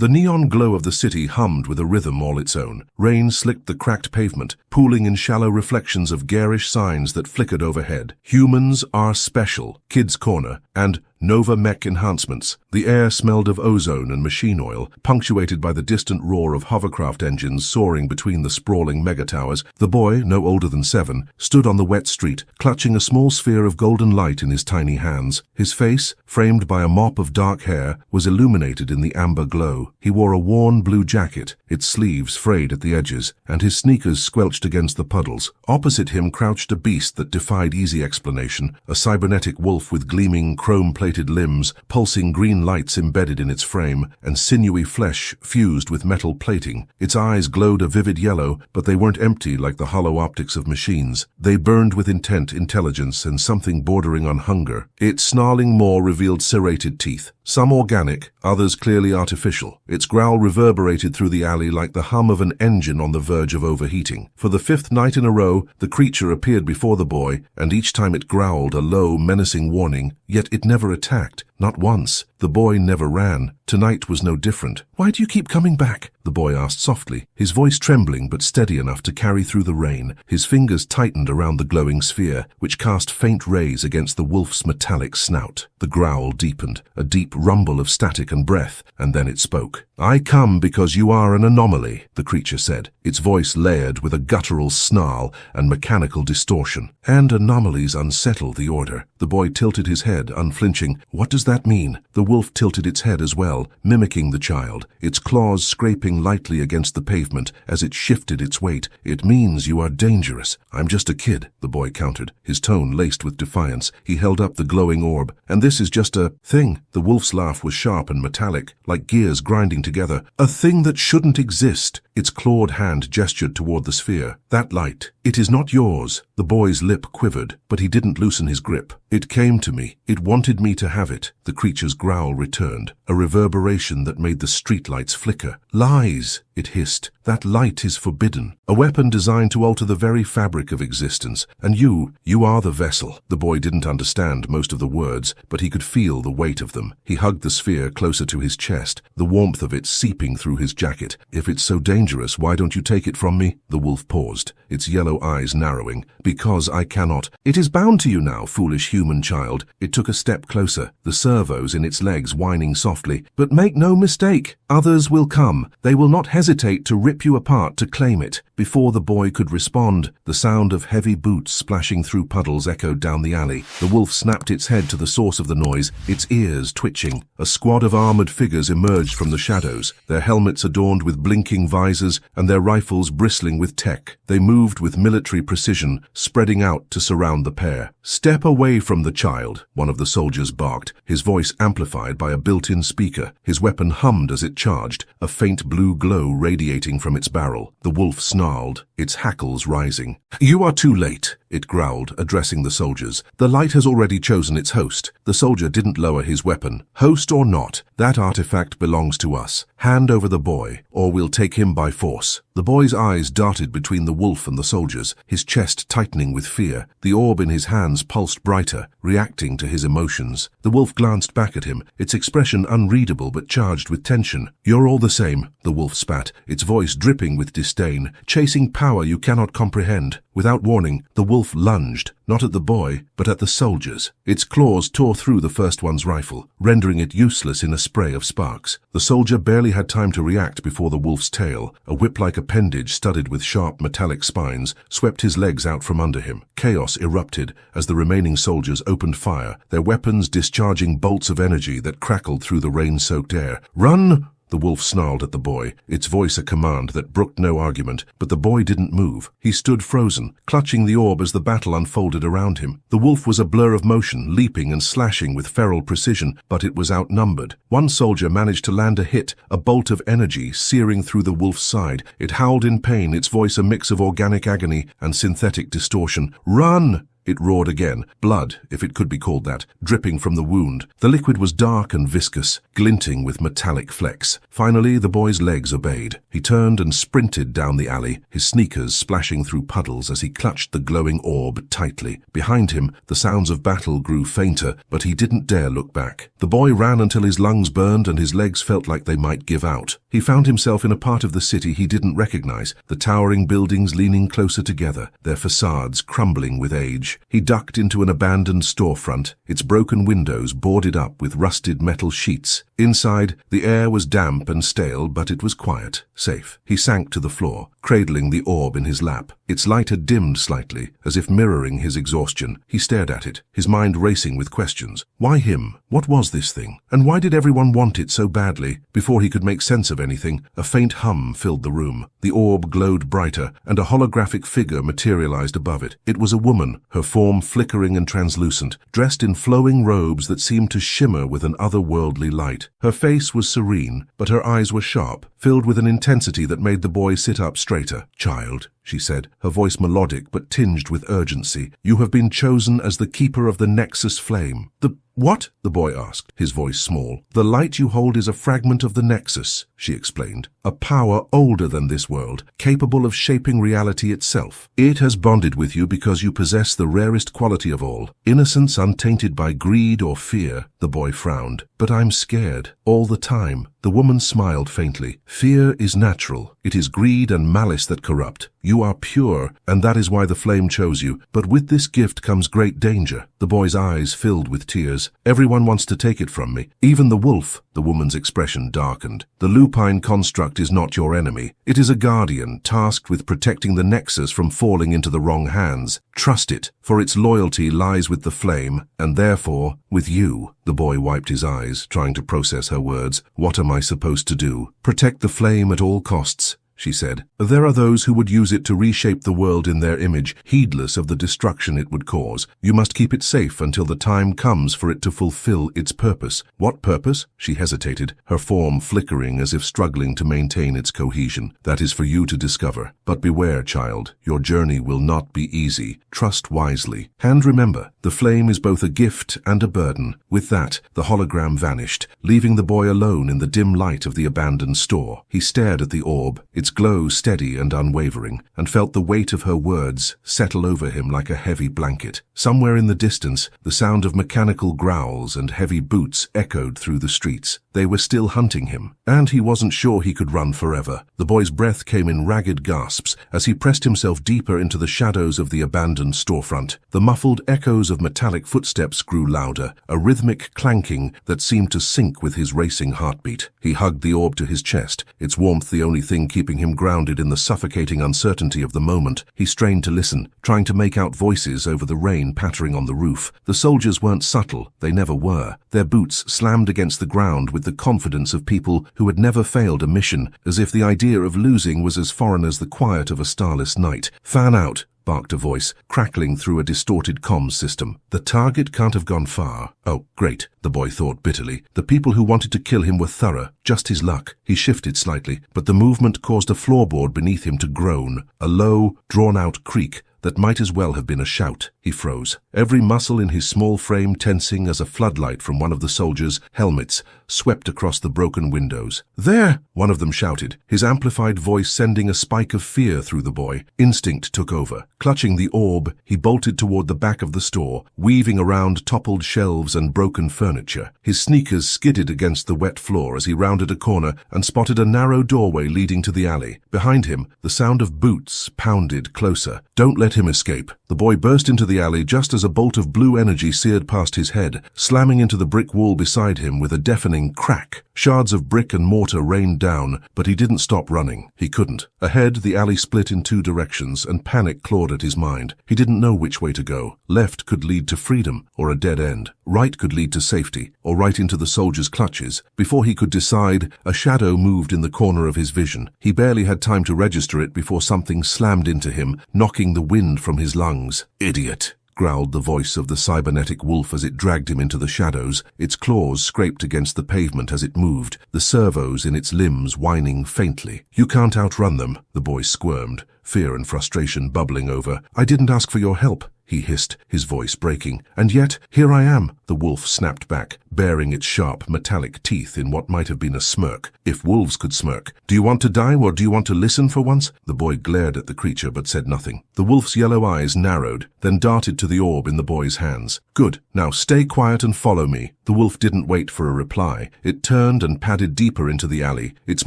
The neon glow of the city hummed with a rhythm all its own. Rain slicked the cracked pavement, pooling in shallow reflections of garish signs that flickered overhead. Humans are special, Kids Corner, and Nova Mech enhancements. The air smelled of ozone and machine oil, punctuated by the distant roar of hovercraft engines soaring between the sprawling megatowers. The boy, no older than 7, stood on the wet street, clutching a small sphere of golden light in his tiny hands. His face, framed by a mop of dark hair, was illuminated in the amber glow. He wore a worn blue jacket, its sleeves frayed at the edges, and his sneakers squelched against the puddles. Opposite him crouched a beast that defied easy explanation, a cybernetic wolf with gleaming chrome-plated limbs, pulsing green lights embedded in its frame, and sinewy flesh fused with metal plating. Its eyes glowed a vivid yellow, but they weren't empty like the hollow optics of machines. They burned with intent, intelligence, and something bordering on hunger. Its snarling maw revealed serrated teeth, some organic, others clearly artificial. Its growl reverberated through the alley like the hum of an engine on the verge of overheating. For the 5th night in a row, the creature appeared before the boy, and each time it growled a low, menacing warning, yet it never attacked. Not once. The boy never ran. Tonight was no different. "Why do you keep coming back?" the boy asked softly, his voice trembling but steady enough to carry through the rain. His fingers tightened around the glowing sphere, which cast faint rays against the wolf's metallic snout. The growl deepened, a deep rumble of static and breath, and then it spoke. "I come because you are an anomaly," the creature said, its voice layered with a guttural snarl and mechanical distortion. "And anomalies unsettle the order." The boy tilted his head, unflinching. "What does that mean?" The wolf tilted its head as well, mimicking the child, its claws scraping lightly against the pavement as it shifted its weight. "It means you are dangerous." "I'm just a kid," the boy countered, his tone laced with defiance. He held up the glowing orb. "And this is just a thing." The wolf's laugh was sharp and metallic, like gears grinding together. "A thing that shouldn't exist." Its clawed hand gestured toward the sphere. "That light. It is not yours." The boy's lip quivered, but he didn't loosen his grip. "It came to me. It wanted me to have it." The creature's growl returned, a reverberation that made the streetlights flicker. "Lies," it hissed. "That light is forbidden. A weapon designed to alter the very fabric of existence. And you are the vessel." The boy didn't understand most of the words, but he could feel the weight of them. He hugged the sphere closer to his chest, the warmth of it seeping through his jacket. "If it's so dangerous, why don't you take it from me?" The wolf paused, its yellow eyes narrowing. "Because I cannot." "It is bound to you now, foolish human child." It took a step closer, the servos in its legs whining softly. "But make no mistake, others will come. They will not hesitate to rip you apart to claim it." Before the boy could respond, the sound of heavy boots splashing through puddles echoed down the alley. The wolf snapped its head to the source of the noise, its ears twitching. A squad of armored figures emerged from the shadows, their helmets adorned with blinking visors and their rifles bristling with tech. They moved with military precision, spreading out to surround the pair. "Step away from the child," one of the soldiers barked, his voice amplified by a built-in speaker. His weapon hummed as it charged, a faint blue glow radiating from its barrel. The wolf snarled, its hackles rising. "You are too late," it growled, addressing the soldiers. "The light has already chosen its host." The soldier didn't lower his weapon. "Host or not, that artifact belongs to us. Hand over the boy, or we'll take him by force." The boy's eyes darted between the wolf and the soldiers, his chest tightening with fear. The orb in his hands pulsed brighter, reacting to his emotions. The wolf glanced back at him, its expression unreadable but charged with tension. "You're all the same," the wolf spat, its voice dripping with disdain, "chasing power you cannot comprehend." Without warning, the wolf lunged, not at the boy, but at the soldiers. Its claws tore through the first one's rifle, rendering it useless in a spray of sparks. The soldier barely had time to react before the wolf's tail, a whip-like appendage studded with sharp metallic spines, swept his legs out from under him. Chaos erupted as the remaining soldiers opened fire, their weapons discharging bolts of energy that crackled through the rain-soaked air. "Run!" The wolf snarled at the boy, its voice a command that brooked no argument, but the boy didn't move. He stood frozen, clutching the orb as the battle unfolded around him. The wolf was a blur of motion, leaping and slashing with feral precision, but it was outnumbered. One soldier managed to land a hit, a bolt of energy searing through the wolf's side. It howled in pain, its voice a mix of organic agony and synthetic distortion. "Run!" It roared again, blood, if it could be called that, dripping from the wound. The liquid was dark and viscous, glinting with metallic flecks. Finally, the boy's legs obeyed. He turned and sprinted down the alley, his sneakers splashing through puddles as he clutched the glowing orb tightly. Behind him, the sounds of battle grew fainter, but he didn't dare look back. The boy ran until his lungs burned and his legs felt like they might give out. He found himself in a part of the city he didn't recognize, the towering buildings leaning closer together, their facades crumbling with age. He ducked into an abandoned storefront, its broken windows boarded up with rusted metal sheets. Inside, the air was damp and stale, but it was quiet, safe. He sank to the floor, cradling the orb in his lap. Its light had dimmed slightly, as if mirroring his exhaustion. He stared at it, his mind racing with questions. Why him? What was this thing? And why did everyone want it so badly? Before he could make sense of anything, a faint hum filled the room. The orb glowed brighter, and a holographic figure materialized above it. It was a woman, her form flickering and translucent, dressed in flowing robes that seemed to shimmer with an otherworldly light. Her face was serene, but her eyes were sharp, filled with an intensity that made the boy sit up straighter. "Child," she said, her voice melodic but tinged with urgency, "you have been chosen as the keeper of the Nexus flame." "The what?" the boy asked, his voice small. "The light you hold is a fragment of the Nexus," she explained. "A power older than this world, capable of shaping reality itself. It has bonded with you because you possess the rarest quality of all, innocence untainted by greed or fear." The boy frowned. "But I'm scared. All the time." The woman smiled faintly. "Fear is natural. It is greed and malice that corrupt. You are pure, and that is why the flame chose you. But with this gift comes great danger." The boy's eyes filled with tears. "Everyone wants to take it from me. Even the wolf." The woman's expression darkened. "The lupine construct is not your enemy. It is a guardian, tasked with protecting the Nexus from falling into the wrong hands. Trust it, for its loyalty lies with the flame, and therefore, with you." The boy wiped his eyes, trying to process her words. "What am I supposed to do?" "Protect the flame at all costs," she said. "There are those who would use it to reshape the world in their image, heedless of the destruction it would cause. You must keep it safe until the time comes for it to fulfill its purpose." "What purpose?" She hesitated, her form flickering as if struggling to maintain its cohesion. "That is for you to discover. But beware, child. Your journey will not be easy. Trust wisely. And remember, the flame is both a gift and a burden." With that, the hologram vanished, leaving the boy alone in the dim light of the abandoned store. He stared at the orb, its glow steady and unwavering, and felt the weight of her words settle over him like a heavy blanket. Somewhere in the distance, the sound of mechanical growls and heavy boots echoed through the streets. They were still hunting him, and he wasn't sure he could run forever. The boy's breath came in ragged gasps as he pressed himself deeper into the shadows of the abandoned storefront. The muffled echoes of metallic footsteps grew louder, a rhythmic clanking that seemed to sync with his racing heartbeat. He hugged the orb to his chest, its warmth the only thing keeping him grounded in the suffocating uncertainty of the moment. He strained to listen, trying to make out voices over the rain pattering on the roof. The soldiers weren't subtle, they never were. Their boots slammed against the ground with the confidence of people who had never failed a mission, as if the idea of losing was as foreign as the quiet of a starless night. "Fan out," barked a voice, crackling through a distorted comms system. "The target can't have gone far." "Oh, great," the boy thought bitterly. The people who wanted to kill him were thorough, just his luck. He shifted slightly, but the movement caused a floorboard beneath him to groan, a low, drawn-out creak that might as well have been a shout. He froze, every muscle in his small frame tensing as a floodlight from one of the soldiers' helmets swept across the broken windows. "There!" one of them shouted, his amplified voice sending a spike of fear through the boy. Instinct took over. Clutching the orb, he bolted toward the back of the store, weaving around toppled shelves and broken furniture. His sneakers skidded against the wet floor as he rounded a corner and spotted a narrow doorway leading to the alley. Behind him, the sound of boots pounded closer. "Don't let him escape." The boy burst into the alley just as a bolt of blue energy seared past his head, slamming into the brick wall beside him with a deafening crack. Shards of brick and mortar rained down, but he didn't stop running. He couldn't. Ahead, the alley split in two directions, and panic clawed at his mind. He didn't know which way to go. Left could lead to freedom, or a dead end. Right could lead to safety, or right into the soldier's clutches. Before he could decide, a shadow moved in the corner of his vision. He barely had time to register it before something slammed into him, knocking the wind from his lungs. "Idiot," growled the voice of the cybernetic wolf as it dragged him into the shadows. Its claws scraped against the pavement as it moved, the servos in its limbs whining faintly. "You can't outrun them," the boy squirmed, fear and frustration bubbling over. "I didn't ask for your help," he hissed, his voice breaking. "And yet, here I am," the wolf snapped back, baring its sharp, metallic teeth in what might have been a smirk. If wolves could smirk. "Do you want to die, or do you want to listen for once?" The boy glared at the creature but said nothing. The wolf's yellow eyes narrowed, then darted to the orb in the boy's hands. "Good. Now stay quiet and follow me." The wolf didn't wait for a reply. It turned and padded deeper into the alley, its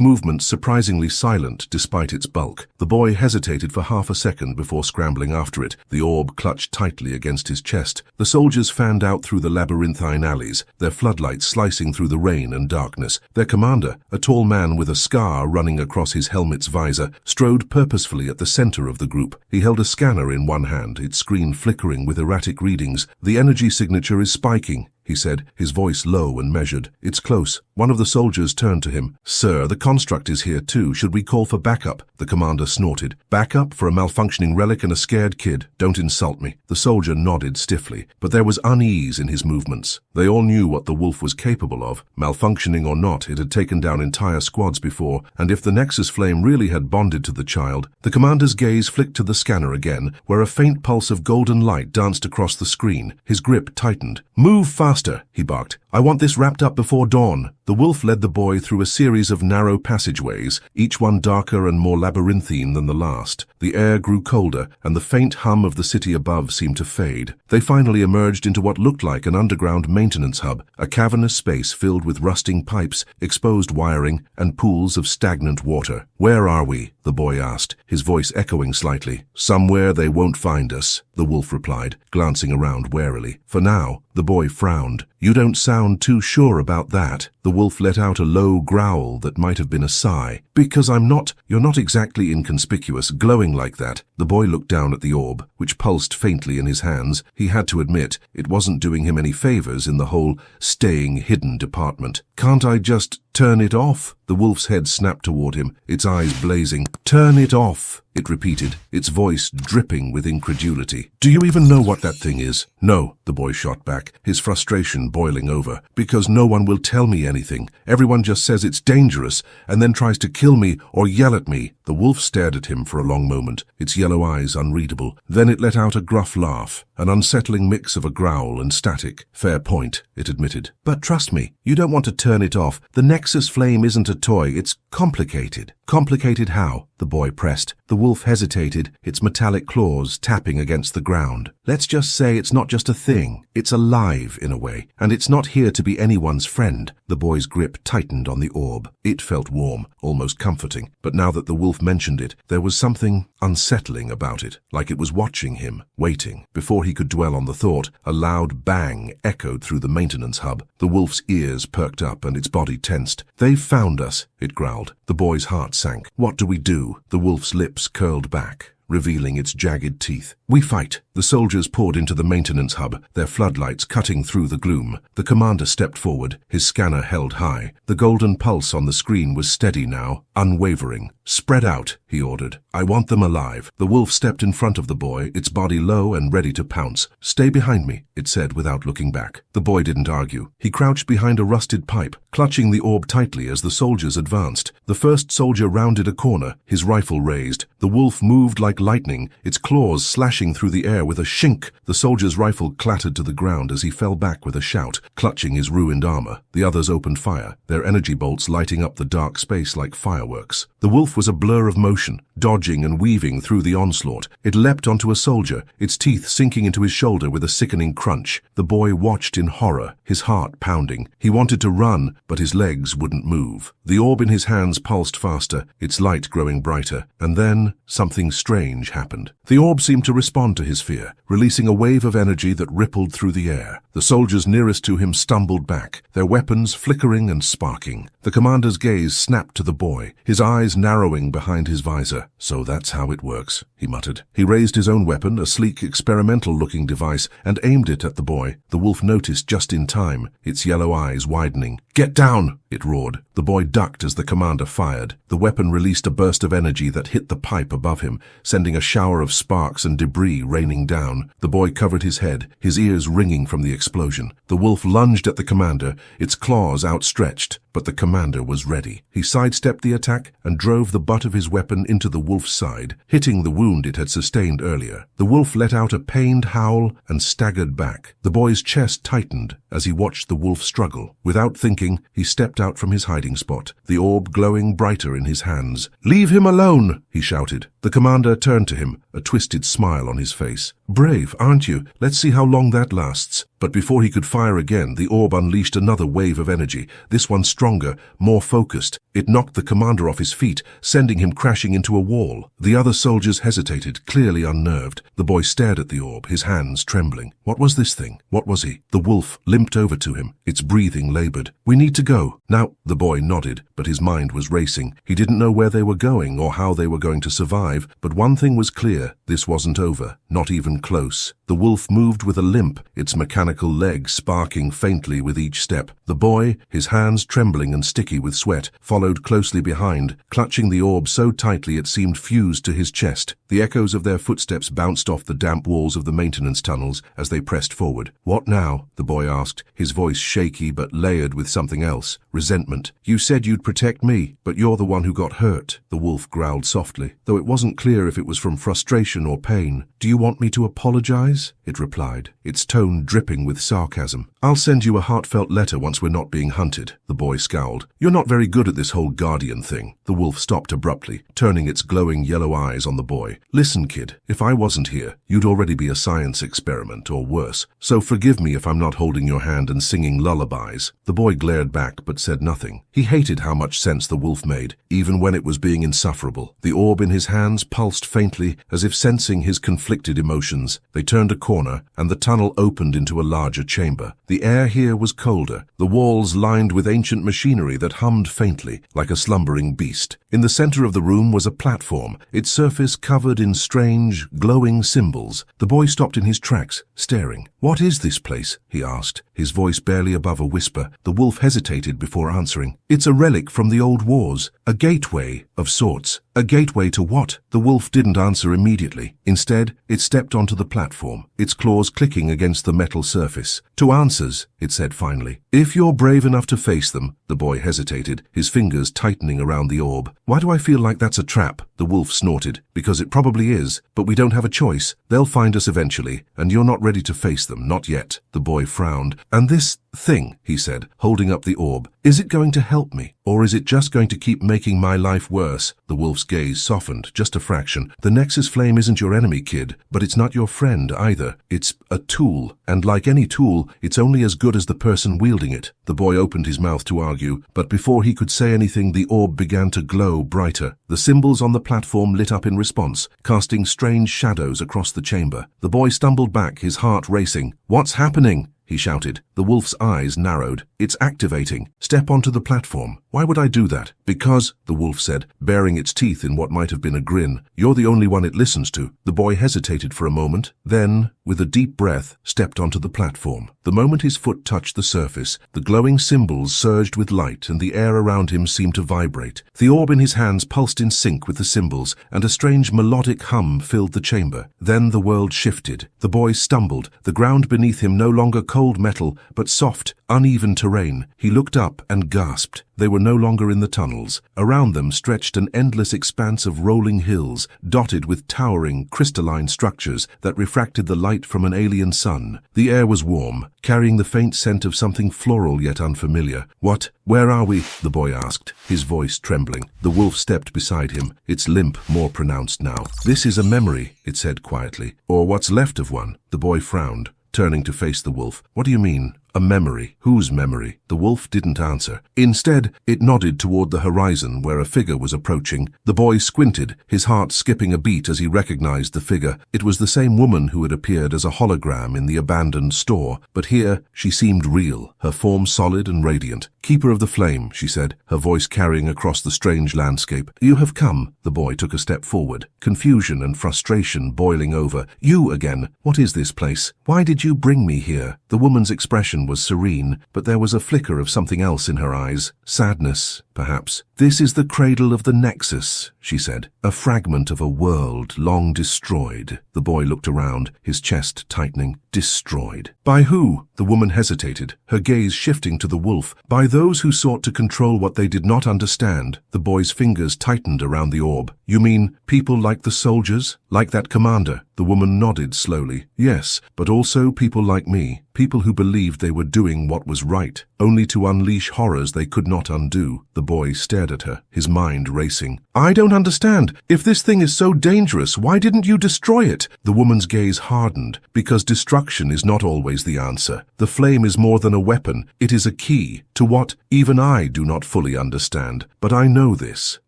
movements surprisingly silent despite its bulk. The boy hesitated for half a second before scrambling after it, the orb clutched tightly against his chest. The soldiers fanned out through the labyrinthine alleys, their floodlights slicing through the rain and darkness. Their commander, a tall man with a scar running across his helmet's visor, strode purposefully at the center of the group. He held a scanner in one hand, its screen flickering with erratic readings. "The energy signature is spiking," he said, his voice low and measured. "It's close." One of the soldiers turned to him. "Sir, the construct is here too. Should we call for backup?" The commander snorted. "Backup for a malfunctioning relic and a scared kid? Don't insult me." The soldier nodded stiffly, but there was unease in his movements. They all knew what the wolf was capable of. Malfunctioning or not, it had taken down entire squads before, and if the Nexus flame really had bonded to the child. The commander's gaze flicked to the scanner again, where a faint pulse of golden light danced across the screen. His grip tightened. "Move faster," he barked. "I want this wrapped up before dawn." The wolf led the boy through a series of narrow passageways, each one darker and more labyrinthine than the last. The air grew colder, and the faint hum of the city above seemed to fade. They finally emerged into what looked like an underground maintenance hub, a cavernous space filled with rusting pipes, exposed wiring, and pools of stagnant water. "Where are we?" the boy asked, his voice echoing slightly. "Somewhere they won't find us," the wolf replied, glancing around warily. "For now." The boy frowned. "You don't sound too sure about that." The wolf let out a low growl that might have been a sigh. "Because you're not exactly inconspicuous, glowing like that." The boy looked down at the orb, which pulsed faintly in his hands. He had to admit, it wasn't doing him any favors in the whole staying hidden department. "Can't I just turn it off?" The wolf's head snapped toward him, its eyes blazing. "Turn it off," it repeated, its voice dripping with incredulity. "Do you even know what that thing is?" "No," the boy shot back, his frustration boiling over. "Because no one will tell me anything. Everyone just says it's dangerous, and then tries to kill me or yell at me." The wolf stared at him for a long moment, its yellow eyes unreadable. Then it let out a gruff laugh, an unsettling mix of a growl and static. "Fair point," it admitted. "But trust me, you don't want to turn it off. The Nexus flame isn't a toy, it's complicated." "Complicated how?" the boy pressed. The wolf hesitated, its metallic claws tapping against the ground. "Let's just say it's not just a thing. It's alive in a way, and it's not here to be anyone's friend." The boy's grip tightened on the orb. It felt warm, almost comforting, but now that the wolf mentioned it, there was something unsettling about it, like it was watching him, waiting. Before he could dwell on the thought, a loud bang echoed through the maintenance hub. The wolf's ears perked up and its body tensed. "They've found us," it growled. The boy's heart sank. "What do we do?" The wolf's lips curled back, revealing its jagged teeth. "We fight." The soldiers poured into the maintenance hub, their floodlights cutting through the gloom. The commander stepped forward, his scanner held high. The golden pulse on the screen was steady now, unwavering. "Spread out," he ordered. "I want them alive." The wolf stepped in front of the boy, its body low and ready to pounce. "Stay behind me," it said without looking back. The boy didn't argue. He crouched behind a rusted pipe, clutching the orb tightly as the soldiers advanced. The first soldier rounded a corner, his rifle raised. The wolf moved like lightning, its claws slashing through the air with a shink. The soldier's rifle clattered to the ground as he fell back with a shout, clutching his ruined armor. The others opened fire, their energy bolts lighting up the dark space like fireworks. The wolf was a blur of motion, dodging and weaving through the onslaught. It leapt onto a soldier, its teeth sinking into his shoulder with a sickening crunch. The boy watched in horror, his heart pounding. He wanted to run, but his legs wouldn't move. The orb in his hands pulsed faster, its light growing brighter, and then something strange happened. The orb seemed to respond to his fear, releasing a wave of energy that rippled through the air. The soldiers nearest to him stumbled back, their weapons flickering and sparking. The commander's gaze snapped to the boy, his eyes narrowing behind his visor. "So that's how it works," he muttered. He raised his own weapon, a sleek, experimental-looking device, and aimed it at the boy. The wolf noticed just in time, its yellow eyes widening. "Get down!" it roared. The boy ducked as the commander fired. The weapon released a burst of energy that hit the pipe above him, sending a shower of sparks and debris raining down. The boy covered his head, his ears ringing from the explosion. The wolf lunged at the commander, its claws outstretched. but the commander was ready. He sidestepped the attack and drove the butt of his weapon into the wolf's side, hitting the wound it had sustained earlier. The wolf let out a pained howl and staggered back. The boy's chest tightened as he watched the wolf struggle. Without thinking, he stepped out from his hiding spot, the orb glowing brighter in his hands. "Leave him alone!" he shouted. The commander turned to him, a twisted smile on his face. "Brave, aren't you? Let's see how long that lasts." But before he could fire again, the orb unleashed another wave of energy, this one stronger, more focused. It knocked the commander off his feet, sending him crashing into a wall. The other soldiers hesitated, clearly unnerved. The boy stared at the orb, his hands trembling. What was this thing? What was he? The wolf limped over to him, its breathing labored. "We need to go." "Now," the boy nodded, but his mind was racing. He didn't know where they were going or how they were going to survive, but one thing was clear, this wasn't over, not even close. The wolf moved with a limp, its mechanical legs sparking faintly with each step. The boy, his hands trembling and sticky with sweat, followed closely behind, clutching the orb so tightly it seemed fused to his chest. The echoes of their footsteps bounced off the damp walls of the maintenance tunnels as they pressed forward. "What now?" the boy asked, his voice shaky but layered with something else, resentment. "You said you'd protect me, but you're the one who got hurt," the wolf growled softly, though it wasn't clear if it was from frustration or pain. "Do you want me to apologize?" it replied, its tone dripping with sarcasm. "I'll send you a heartfelt letter once we're not being hunted," the boy scowled. "You're not very good at this whole guardian thing." The wolf stopped abruptly, turning its glowing yellow eyes on the boy. "Listen, kid, if I wasn't here, you'd already be a science experiment or worse. So forgive me if I'm not holding your hand and singing lullabies." The boy glared back but said nothing. He hated how much sense the wolf made, even when it was being insufferable. The orb in his hands pulsed faintly, as if sensing his conflicted emotions. They turned a corner, and the tunnel opened into a larger chamber. The air here was colder, the walls lined with ancient machinery that hummed faintly, like a slumbering beast. In the center of the room was a platform, its surface covered in strange, glowing symbols. The boy stopped in his tracks, staring. "What is this place?" he asked, his voice barely above a whisper. The wolf hesitated before answering. "It's a relic from the old wars, a gateway of sorts." "A gateway to what?" The wolf didn't answer immediately. Instead, it stepped onto the platform, its claws clicking against the metal surface. "To answers," it said finally. "If you're brave enough to face them." The boy hesitated, his fingers tightening around the orb. "Why do I feel like that's a trap?" the wolf snorted. "Because it probably is, but we don't have a choice. They'll find us eventually, and you're not ready to face them, not yet." The boy frowned. "And this thing," he said, holding up the orb, "is it going to help me, or is it just going to keep making my life worse?" The wolf's gaze softened, just a fraction. "The Nexus flame isn't your enemy, kid, but it's not your friend either. It's a tool, and like any tool, it's only as good as the person wielding it." The boy opened his mouth to argue, but before he could say anything, the orb began to glow brighter. The symbols on the platform lit up in response, casting strange shadows across the chamber. The boy stumbled back, his heart racing. "What's happening?" he shouted. The wolf's eyes narrowed. "It's activating. Step onto the platform." "Why would I do that?" "Because," the wolf said, baring its teeth in what might have been a grin, "you're the only one it listens to." The boy hesitated for a moment, then, with a deep breath, stepped onto the platform. The moment his foot touched the surface, the glowing symbols surged with light and the air around him seemed to vibrate. The orb in his hands pulsed in sync with the symbols, and a strange melodic hum filled the chamber. Then the world shifted. The boy stumbled, the ground beneath him no longer cold metal, but soft, uneven terrain. He looked up and gasped. They were no longer in the tunnels. Around them stretched an endless expanse of rolling hills, dotted with towering, crystalline structures that refracted the light from an alien sun. The air was warm, carrying the faint scent of something floral yet unfamiliar. "What? Where are we?" the boy asked, his voice trembling. The wolf stepped beside him, its limp more pronounced now. "This is a memory," it said quietly. "Or what's left of one." The boy frowned, turning to face the wolf. "What do you mean? A memory? Whose memory?" The wolf didn't answer. Instead, it nodded toward the horizon where a figure was approaching. The boy squinted, his heart skipping a beat as he recognized the figure. It was the same woman who had appeared as a hologram in the abandoned store, but here she seemed real, her form solid and radiant. "Keeper of the Flame," she said, her voice carrying across the strange landscape. "You have come." The boy took a step forward, confusion and frustration boiling over. "You again? What is this place? Why did you bring me here?" The woman's expression was serene, but there was a flicker of something else in her eyes. Sadness, perhaps. "This is the cradle of the Nexus," she said. "A fragment of a world long destroyed." The boy looked around, his chest tightening. "Destroyed? By who?" The The woman hesitated, her gaze shifting to the wolf. By those who sought to control what they did not understand. The boy's fingers tightened around the orb. You mean people like the soldiers? Like that commander? The woman nodded slowly. Yes, but also people like me. People who believed they were doing what was right, only to unleash horrors they could not undo. The boy stared at her, his mind racing. I don't understand. If this thing is so dangerous, why didn't you destroy it? The woman's gaze hardened, because destruction is not always the answer. The flame is more than a weapon. It is a key to what even I do not fully understand. But I know this.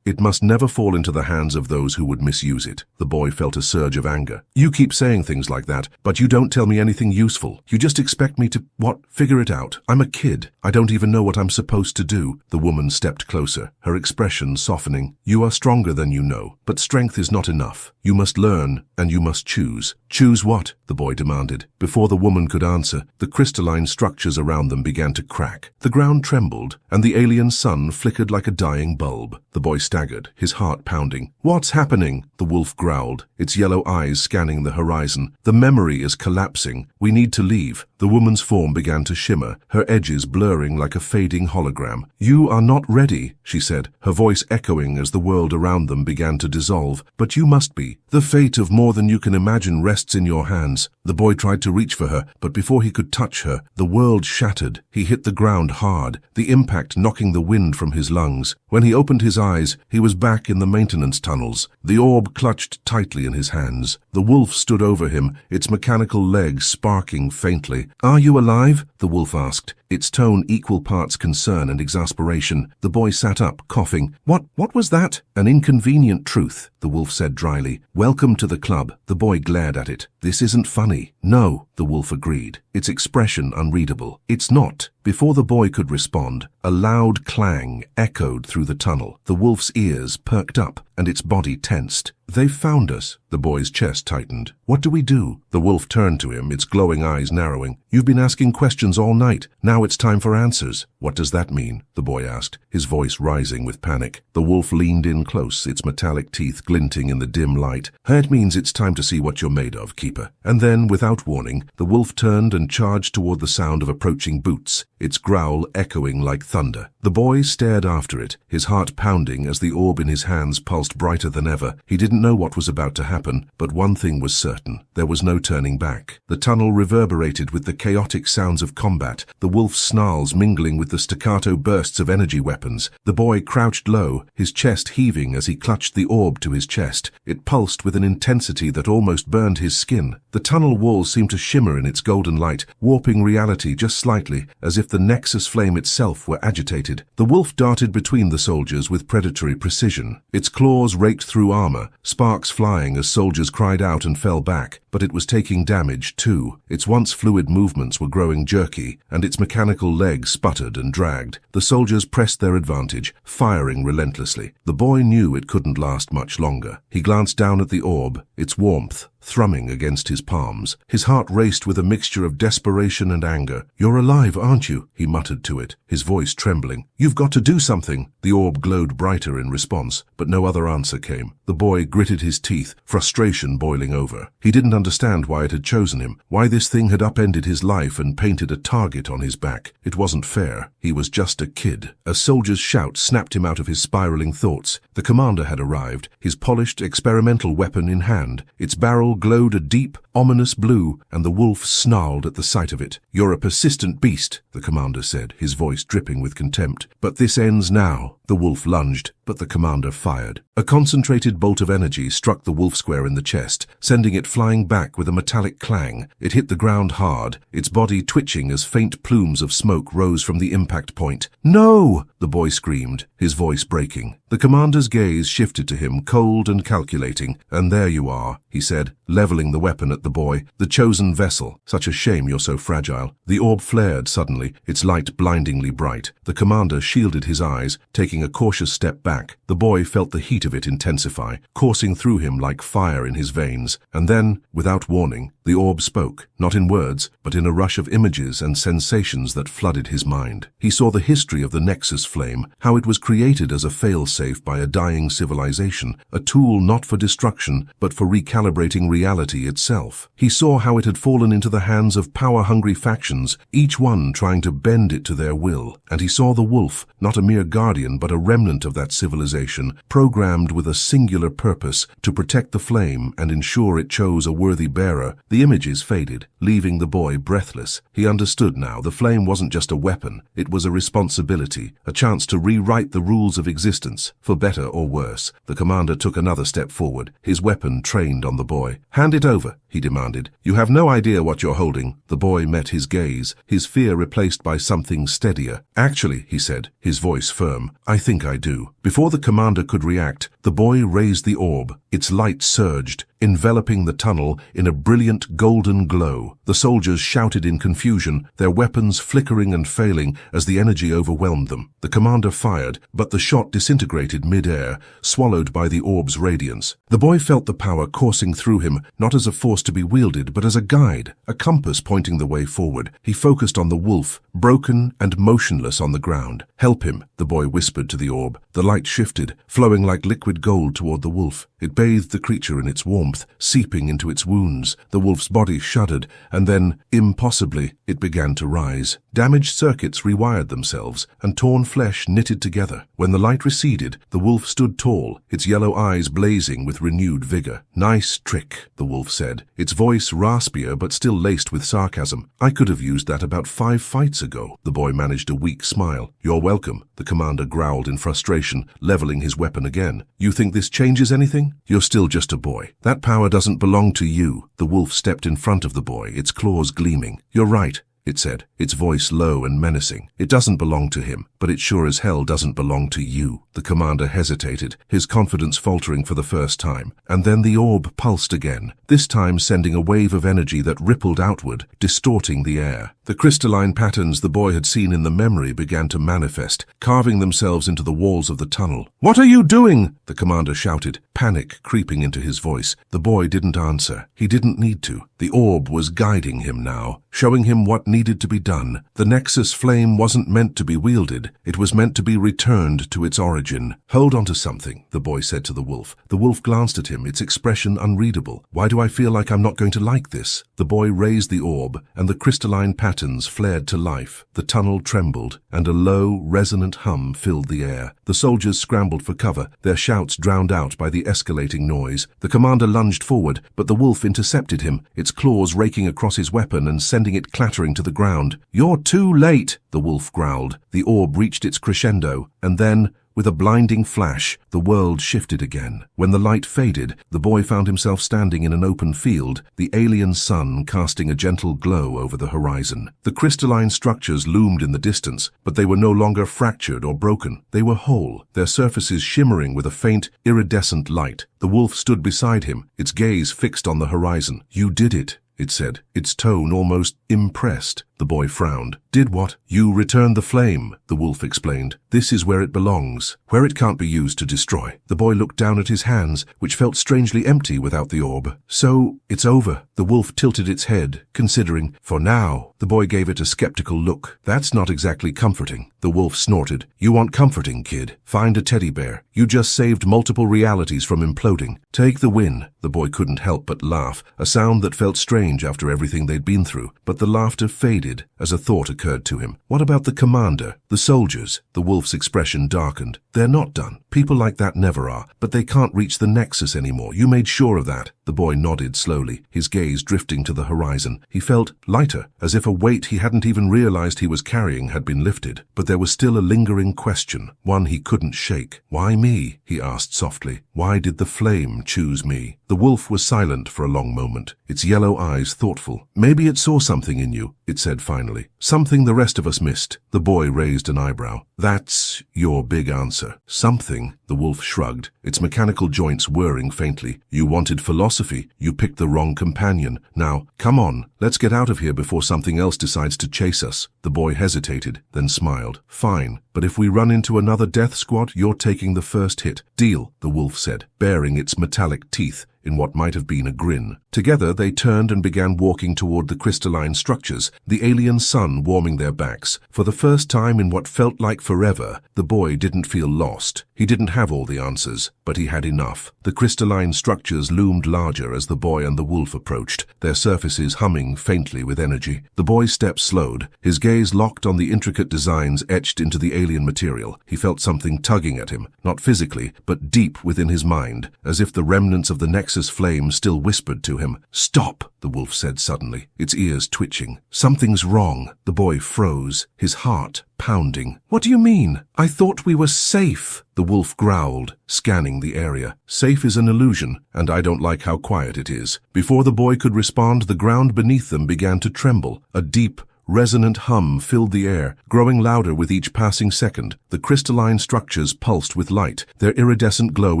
It must never fall into the hands of those who would misuse it. The boy felt a surge of anger. You keep saying things like that, but you don't tell me anything useful. You just expect me to, figure it out. I'm a kid. I don't even know what I'm supposed to do. The woman stepped closer, her expression softening. You are stronger than you know, but strength is not enough. You must learn, and you must choose. Choose what? The boy demanded. Before the woman could answer, the crystalline structures around them began to crack. The ground trembled, and the alien sun flickered like a dying bulb. The boy staggered, his heart pounding. What's happening? The wolf growled, its yellow eyes scanning the horizon. The memory is collapsing. We need to leave. The woman's form began to shimmer, her edges blurring like a fading hologram. You are not ready, she said, her voice echoing as the world around them began to dissolve. But you must be. The fate of more than you can imagine rests in your hands. The boy tried to reach for her, but before he could touch her, the world shattered. He hit the ground hard, the impact knocking the wind from his lungs. When he opened his eyes, he was back in the maintenance tunnels, the orb clutched tightly in his hands. The wolf stood over him, its mechanical legs sparking faintly. Are you alive? The wolf asked, its tone equal parts concern and exasperation. The boy sat up, coughing. What was that? An inconvenient truth, the wolf said dryly. Welcome to the club. The boy glared at it. This isn't funny. No, the wolf agreed, its expression unreadable. It's not. Before the boy could respond, a loud clang echoed through the tunnel. The wolf's ears perked up, and its body tensed. They've found us. The boy's chest tightened. What do we do? The wolf turned to him, its glowing eyes narrowing. You've been asking questions all night. Now it's time for answers. What does that mean? The boy asked, his voice rising with panic. The wolf leaned in close, its metallic teeth glinting in the dim light. It means it's time to see what you're made of, keeper. And then, without warning, the wolf turned and charged toward the sound of approaching boots, its growl echoing like thunder. The boy stared after it, his heart pounding as the orb in his hands pulsed brighter than ever. He didn't know what was about to happen, but one thing was certain. There was no turning back. The tunnel reverberated with the chaotic sounds of combat, the wolf's snarls mingling with the staccato bursts of energy weapons. The boy crouched low, his chest heaving as he clutched the orb to his chest. It pulsed with an intensity that almost burned his skin. The tunnel wall seemed to shimmer in its golden light, warping reality just slightly, as if the nexus flame itself were agitated. The wolf darted between the soldiers with predatory precision. Its claws raked through armor, sparks flying as soldiers cried out and fell back. But it was taking damage, too. Its once fluid movements were growing jerky, and its mechanical legs sputtered and dragged. The soldiers pressed their advantage, firing relentlessly. The boy knew it couldn't last much longer. He glanced down at the orb, its warmth thrumming against his palms. His heart raced with a mixture of desperation and anger. You're alive, aren't you? He muttered to it, his voice trembling. You've got to do something. The orb glowed brighter in response, but no other answer came. The boy gritted his teeth, frustration boiling over. He didn't understand why it had chosen him, why this thing had upended his life and painted a target on his back. It wasn't fair. He was just a kid. A soldier's shout snapped him out of his spiraling thoughts. The commander had arrived, his polished experimental weapon in hand. Its barrel glowed a deep, ominous blue, and the wolf snarled at the sight of it. You're a persistent beast, the commander said, his voice dripping with contempt. But this ends now. The wolf lunged, but the commander fired. A concentrated bolt of energy struck the wolf square in the chest, sending it flying back with a metallic clang. It hit the ground hard, its body twitching as faint plumes of smoke rose from the impact point. No! The boy screamed, his voice breaking. The commander's gaze shifted to him, cold and calculating. And there you are, he said, leveling the weapon at the boy. The chosen vessel. Such a shame you're so fragile. The orb flared suddenly, its light blindingly bright. The commander shielded his eyes, taking a cautious step back. The boy felt the heat of it intensify, coursing through him like fire in his veins. And then, without warning, The orb spoke, not in words, but in a rush of images and sensations that flooded his mind. He saw the history of the Nexus flame, how it was created as a failsafe by a dying civilization, a tool not for destruction, but for recalibrating reality itself. He saw how it had fallen into the hands of power-hungry factions, each one trying to bend it to their will. And he saw the wolf, not a mere guardian, but a remnant of that civilization, programmed with a singular purpose, to protect the flame and ensure it chose a worthy bearer. The images faded, leaving the boy breathless. He understood now. The flame wasn't just a weapon. It was a responsibility, a chance to rewrite the rules of existence, for better or worse. The commander took another step forward, his weapon trained on the boy. "Hand it over," he demanded. "You have no idea what you're holding." The boy met his gaze, his fear replaced by something steadier. "Actually," he said, his voice firm, "I think I do." Before the commander could react, the boy raised the orb. Its light surged, enveloping the tunnel in a brilliant golden glow. The soldiers shouted in confusion, their weapons flickering and failing as the energy overwhelmed them. The commander fired, but the shot disintegrated mid-air, swallowed by the orb's radiance. The boy felt the power coursing through him, not as a force to be wielded, but as a guide, a compass pointing the way forward. He focused on the wolf, broken and motionless on the ground. "Help him," the boy whispered to the orb. The light shifted, flowing like liquid gold toward the wolf. It bathed the creature in its warmth, seeping into its wounds. The wolf's body shuddered, and then, impossibly, it began to rise. Damaged circuits rewired themselves, and torn flesh knitted together. When the light receded, the wolf stood tall, its yellow eyes blazing with renewed vigor. "Nice trick," the wolf said, its voice raspier but still laced with sarcasm. "I could have used that about 5 fights ago." The boy managed a weak smile. "You're welcome," the commander growled in frustration, leveling his weapon again. "You think this changes anything? You're still just a boy. That power doesn't belong to you." The wolf stepped in front of the boy, its claws gleaming. "You're right," it said, its voice low and menacing. "It doesn't belong to him, but it sure as hell doesn't belong to you." The commander hesitated, his confidence faltering for the first time, and then the orb pulsed again, this time sending a wave of energy that rippled outward, distorting the air. The crystalline patterns the boy had seen in the memory began to manifest, carving themselves into the walls of the tunnel. "What are you doing?" the commander shouted, panic creeping into his voice. The boy didn't answer. He didn't need to. The orb was guiding him now, showing him what needed to be done. The Nexus flame wasn't meant to be wielded. It was meant to be returned to its origin. "Hold on to something," the boy said to the wolf. The wolf glanced at him, its expression unreadable. "Why do I feel like I'm not going to like this?" The boy raised the orb, and the crystalline patterns flared to life. The tunnel trembled, and a low, resonant hum filled the air. The soldiers scrambled for cover, their shouts drowned out by the escalating noise. The commander lunged forward, but the wolf intercepted him, its claws raking across his weapon and sending it clattering to the ground. "You're too late," the wolf growled. The orb reached its crescendo, and then, with a blinding flash, the world shifted again. When the light faded, the boy found himself standing in an open field, the alien sun casting a gentle glow over the horizon. The crystalline structures loomed in the distance, but they were no longer fractured or broken. They were whole, their surfaces shimmering with a faint, iridescent light. The wolf stood beside him, its gaze fixed on the horizon. "You did it," it said, its tone almost impressed. The boy frowned. "Did what?" "You returned the flame," the wolf explained. "This is where it belongs, where it can't be used to destroy." The boy looked down at his hands, which felt strangely empty without the orb. "So, it's over." The wolf tilted its head, considering. "For now." The boy gave it a skeptical look. "That's not exactly comforting." The wolf snorted. "You want comforting, kid? Find a teddy bear. You just saved multiple realities from imploding. Take the win." The boy couldn't help but laugh, a sound that felt strange after everything they'd been through, but the laughter faded as a thought occurred to him. "What about the commander? The soldiers?" The wolf's expression darkened. "They're not done. People like that never are, but they can't reach the Nexus anymore. You made sure of that." The boy nodded slowly, his gaze drifting to the horizon. He felt lighter, as if a weight he hadn't even realized he was carrying had been lifted. But there was still a lingering question, one he couldn't shake. "Why me?" he asked softly. "Why did the flame choose me?" The wolf was silent for a long moment, its yellow eyes thoughtful. "Maybe it saw something in you," it said finally. "Something the rest of us missed." The boy raised an eyebrow. "That's your big answer." "Something," the wolf shrugged, its mechanical joints whirring faintly. "You wanted philosophy. You picked the wrong companion. Now, come on, let's get out of here before something else decides to chase us." The boy hesitated, then smiled. "Fine, but if we run into another death squad, you're taking the first hit." "Deal," the wolf said, baring its metallic teeth. in what might have been a grin. Together they turned and began walking toward the crystalline structures, the alien sun warming their backs. For the first time in what felt like forever, the boy didn't feel lost. He didn't have all the answers, but he had enough. The crystalline structures loomed larger as the boy and the wolf approached, their surfaces humming faintly with energy. The boy's steps slowed, his gaze locked on the intricate designs etched into the alien material. He felt something tugging at him, not physically, but deep within his mind, as if the remnants of the Nexus flame still whispered to him. "Stop," the wolf said suddenly, its ears twitching. "Something's wrong." The boy froze, his heart pounding. "What do you mean? I thought we were safe," the wolf growled, scanning the area. "Safe is an illusion, and I don't like how quiet it is." Before the boy could respond, the ground beneath them began to tremble. A deep, resonant hum filled the air, growing louder with each passing second. The crystalline structures pulsed with light, their iridescent glow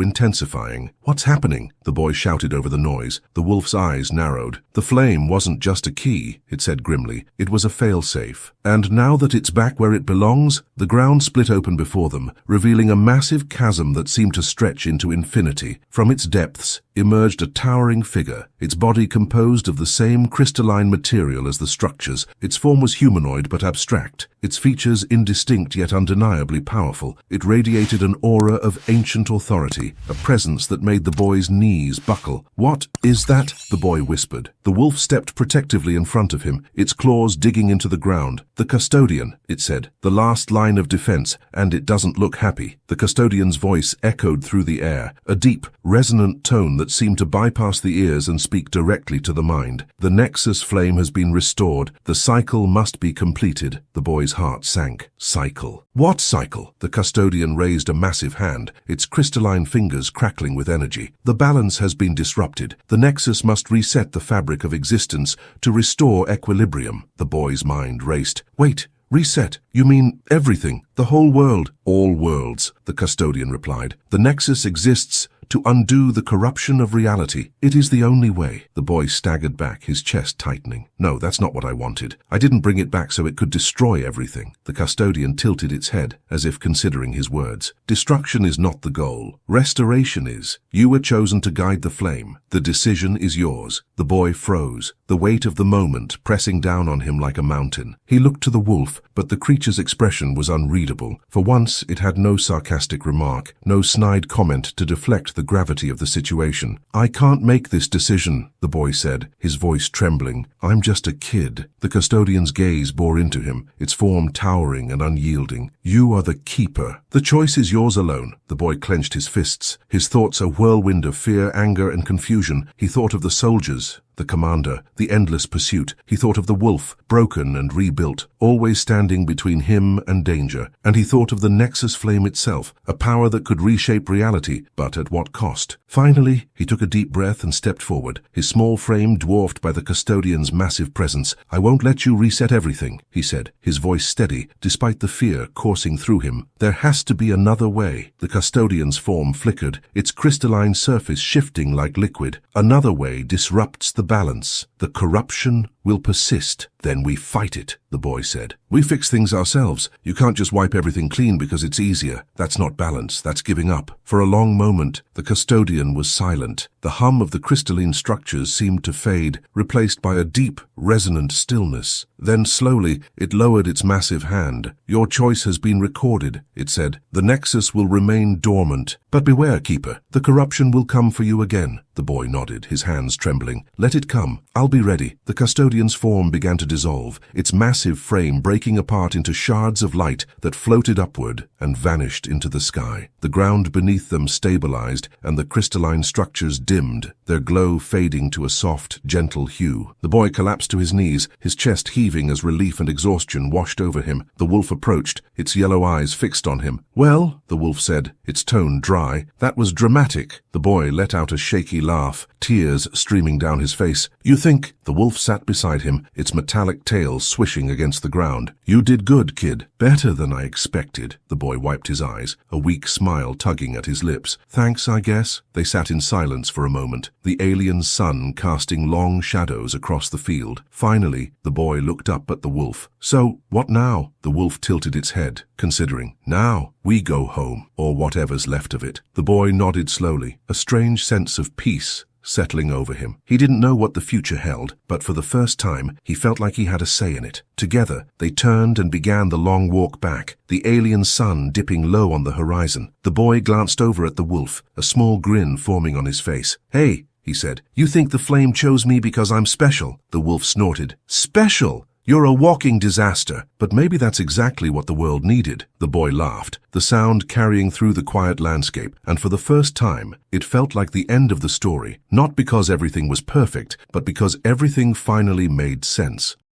intensifying. "What's happening?" the boy shouted over the noise. The wolf's eyes narrowed. "The flame wasn't just a key," it said grimly. "It was a failsafe. And now that it's back where it belongs," the ground split open before them, revealing a massive chasm that seemed to stretch into infinity. From its depths emerged a towering figure, its body composed of the same crystalline material as the structures. Its form was humanoid but abstract, its features indistinct yet undeniably powerful. It radiated an aura of ancient authority, a presence that made the boy's knees buckle. "What is that?" the boy whispered. The wolf stepped protectively in front of him, its claws digging into the ground. "The custodian," it said, "the last line of defense, and it doesn't look happy." The custodian's voice echoed through the air, a deep, resonant tone that seemed to bypass the ears and speak directly to the mind. "The Nexus flame has been restored. The cycle must be completed." The boy's heart sank. "Cycle? What cycle?" The custodian raised a massive hand, its crystalline fingers crackling with energy. "The balance has been disrupted. The Nexus must reset the fabric of existence to restore equilibrium." The boy's mind raced. "Wait. Reset? You mean everything? The whole world?" "All worlds," the custodian replied. "The Nexus exists to undo the corruption of reality. It is the only way." The boy staggered back, his chest tightening. "No, that's not what I wanted. I didn't bring it back so it could destroy everything." The custodian tilted its head, as if considering his words. "Destruction is not the goal. Restoration is. You were chosen to guide the flame. The decision is yours." The boy froze, the weight of the moment pressing down on him like a mountain. He looked to the wolf, but the creature's expression was unreadable. For once, it had no sarcastic remark, no snide comment to deflect the gravity of the situation. "I can't make this decision," the boy said, his voice trembling. "I'm just a kid." The custodian's gaze bore into him, its form towering and unyielding. "You are the keeper. The choice is yours alone." The boy clenched his fists, his thoughts a whirlwind of fear, anger, and confusion. He thought of the soldiers, the commander, the endless pursuit. He thought of the wolf, broken and rebuilt, always standing between him and danger. And he thought of the Nexus flame itself, a power that could reshape reality, but at what cost? Finally, he took a deep breath and stepped forward, his small frame dwarfed by the custodian's massive presence. "I won't let you reset everything," he said, his voice steady, despite the fear coursing through him. "There has to be another way." The custodian's form flickered, its crystalline surface shifting like liquid. "Another way disrupts the balance. The corruption will persist. Then we fight it," the boy said. "We fix things ourselves. You can't just wipe everything clean because it's easier. That's not balance, that's giving up." For a long moment, the custodian was silent. The hum of the crystalline structures seemed to fade, replaced by a deep, resonant stillness. Then slowly, it lowered its massive hand. "Your choice has been recorded," it said. "The Nexus will remain dormant. But beware, Keeper. The corruption will come for you again." The boy nodded, his hands trembling. "Let it come. I'll be ready." The custodian's form began to dissolve, its massive frame breaking apart into shards of light that floated upward and vanished into the sky. The ground beneath them stabilized, and the crystalline structures dimmed, their glow fading to a soft, gentle hue. The boy collapsed to his knees, his chest heaving as relief and exhaustion washed over him. The wolf approached, its yellow eyes fixed on him. "Well," the wolf said, its tone dry, "that was dramatic." The boy let out a shaky laugh, tears streaming down his face. "You think?" The wolf sat beside him, its metallic tail swishing against the ground. "You did good, kid. Better than I expected." The boy wiped his eyes, a weak smile tugging at his lips. "Thanks, I guess." They sat in silence for a moment, the alien sun casting long shadows across the field. Finally, the boy looked up at the wolf. "So, what now?" The wolf tilted its head, considering. "Now, we go home, or whatever's left of it." The boy nodded slowly, a strange sense of peace settling over him. He didn't know what the future held, but for the first time, he felt like he had a say in it. Together, they turned and began the long walk back, the alien sun dipping low on the horizon. The boy glanced over at the wolf, a small grin forming on his face. "Hey," he said, "you think the flame chose me because I'm special?" The wolf snorted. "Special? You're a walking disaster." "But maybe that's exactly what the world needed." The boy laughed, the sound carrying through the quiet landscape, and for the first time, it felt like the end of the story, not because everything was perfect, but because everything finally made sense.